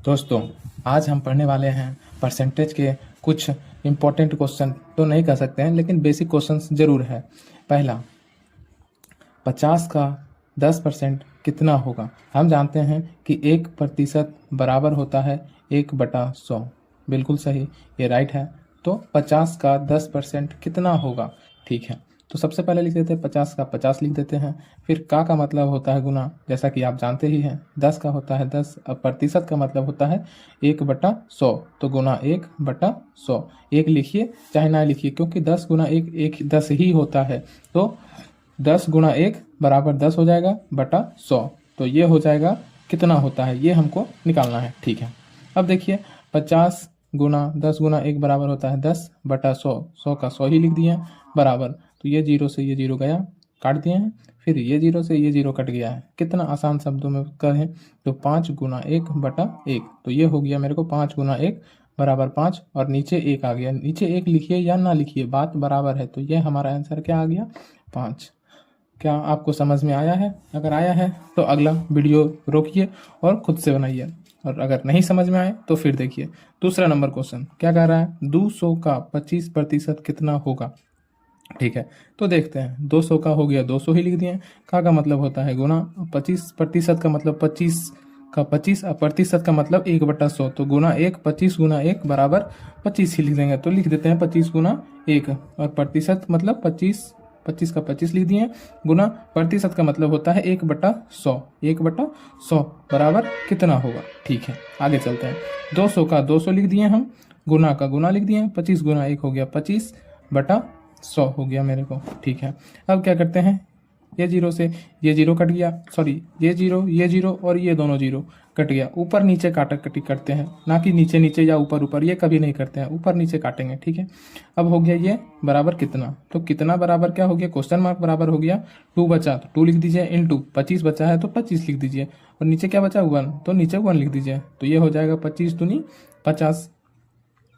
दोस्तों, आज हम पढ़ने वाले हैं परसेंटेज के कुछ इम्पोर्टेंट क्वेश्चन तो नहीं कह सकते हैं, लेकिन बेसिक क्वेश्चंस जरूर है। पहला, 50 का 10% कितना होगा? हम जानते हैं कि 1% बराबर होता है 1/100। बिल्कुल सही, ये राइट है। तो 50 का 10% कितना होगा? ठीक है, तो सबसे पहले लिख देते हैं 50 का 50 लिख देते हैं। फिर का मतलब होता है गुना, जैसा कि आप जानते ही हैं। 10 का होता है 10, अब प्रतिशत का मतलब होता है 1/100, तो गुना 1/100। एक लिखिए चाहे ना लिखिए, क्योंकि 10 गुना 1 10 ही होता है। तो 10 गुना 1 बराबर 10 हो जाएगा बटा 100। तो ये हो जाएगा कितना होता है, ये हमको निकालना है। ठीक है, अब देखिए 50 गुना 10 गुना 1 बराबर होता है 10/100। 100 का 100 ही लिख दिए बराबर। तो ये जीरो से ये जीरो गया, काट दिए हैं। फिर ये जीरो से ये जीरो कट गया है। कितना आसान शब्दों में कहें तो 5 गुना 1/1। तो ये हो गया मेरे को 5 गुना 1 बराबर 5, और नीचे 1 आ गया। नीचे 1 लिखिए या ना लिखिए, बात बराबर है। तो ये हमारा आंसर क्या आ गया? 5। क्या आपको समझ में आया है? अगर आया है तो अगला वीडियो रोकिए और खुद से बनाइए, और अगर नहीं समझ में आए तो फिर देखिए। दूसरा नंबर क्वेश्चन क्या कह रहा है? 200 का 25% कितना होगा? ठीक है, तो देखते हैं। 200 का हो गया 200 ही लिख दिए। का मतलब होता है गुना, 25% का मतलब 25 का 25, और प्रतिशत का मतलब 1/100। तो गुना 1, 25 गुना 1 बराबर 25 ही लिख देंगे। तो लिख देते हैं 25 गुना 1, और प्रतिशत मतलब 25, 25 का 25 लिख दिए। गुना प्रतिशत का मतलब होता है 1/100। 1/100 बराबर कितना होगा? ठीक है, आगे चलते हैं। 200 का 200 लिख दिए हम, गुना का गुना लिख दिए। 25 गुना 1 हो गया 25/100 हो गया मेरे को। ठीक है, अब क्या करते हैं? ये जीरो से ये जीरो कट गया, सॉरी ये जीरो और ये दोनों जीरो कट गया। ऊपर नीचे काटा कटी करते हैं, ना कि नीचे नीचे या ऊपर ऊपर, ये कभी नहीं करते हैं। ऊपर नीचे काटेंगे। ठीक है, अब हो गया ये बराबर कितना? तो कितना बराबर क्या हो गया? क्वेश्चन मार्क बराबर हो गया 2 बचा, तो 2 लिख दीजिए, इंटू 25 बचा है तो 25 लिख दीजिए, और नीचे क्या बचा? 1, तो नीचे 1 लिख दीजिए। तो ये हो जाएगा 25 दूनी 50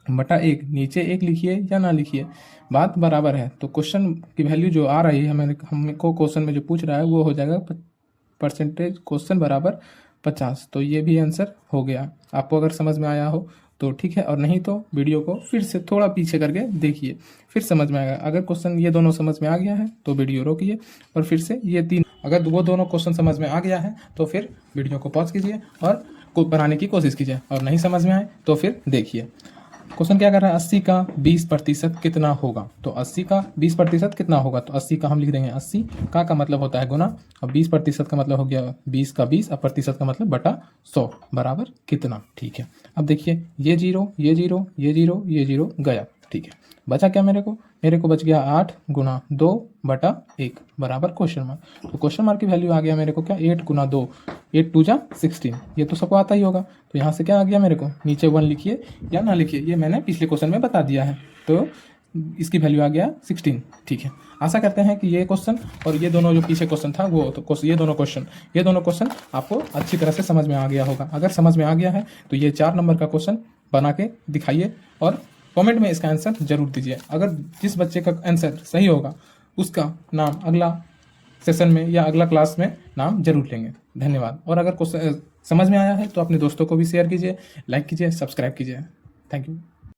बटा 1। नीचे 1 लिखिए या ना लिखिए, बात बराबर है। तो क्वेश्चन की वैल्यू जो आ रही है हमको क्वेश्चन में जो पूछ रहा है वो हो जाएगा परसेंटेज क्वेश्चन बराबर 50। तो ये भी आंसर हो गया। आपको अगर समझ में आया हो तो ठीक है, और नहीं तो वीडियो को फिर से थोड़ा पीछे करके देखिए, फिर समझ में आएगा। अगर क्वेश्चन ये दोनों समझ में आ गया है तो वीडियो रोकिए, और फिर से ये 3, अगर वो दोनों क्वेश्चन समझ में आ गया है तो फिर वीडियो को पॉज कीजिए और बनाने की कोशिश कीजिए, और नहीं समझ में आए तो फिर देखिए। क्वेश्चन क्या कर रहा है? 80 का 20% कितना होगा? तो 80 का 20% कितना होगा? तो 80 का हम लिख देंगे 80, का मतलब होता है गुना, और 20% का मतलब हो गया 20 का 20, और प्रतिशत का मतलब बटा 100 बराबर कितना? ठीक है, अब देखिए ये जीरो ये जीरो ये जीरो ये जीरो गया। ठीक है, बचा क्या मेरे को? मेरे को बच गया 8 गुना 2/1 बराबर क्वेश्चन मार्क। तो क्वेश्चन मार्क की वैल्यू आ गया मेरे को क्या? 8 गुना 2, 8 2 जा 16। ये तो सबको आता ही होगा। तो यहाँ से क्या आ गया मेरे को? नीचे 1 लिखिए या ना लिखिए, ये मैंने पिछले क्वेश्चन में बता दिया है। तो इसकी वैल्यू आ गया 16। ठीक है, आशा करते हैं कि ये क्वेश्चन और ये दोनों जो पीछे क्वेश्चन था वो तो ये दोनों क्वेश्चन आपको अच्छी तरह से समझ में आ गया होगा। अगर समझ में आ गया है तो ये 4 नंबर का क्वेश्चन बना के दिखाइए, और कमेंट में इसका आंसर जरूर दीजिए। अगर जिस बच्चे का आंसर सही होगा उसका नाम अगला सेशन में या अगला क्लास में नाम जरूर लेंगे। धन्यवाद। और अगर क्वेश्चन समझ में आया है तो अपने दोस्तों को भी शेयर कीजिए, लाइक कीजिए, सब्सक्राइब कीजिए। Thank you.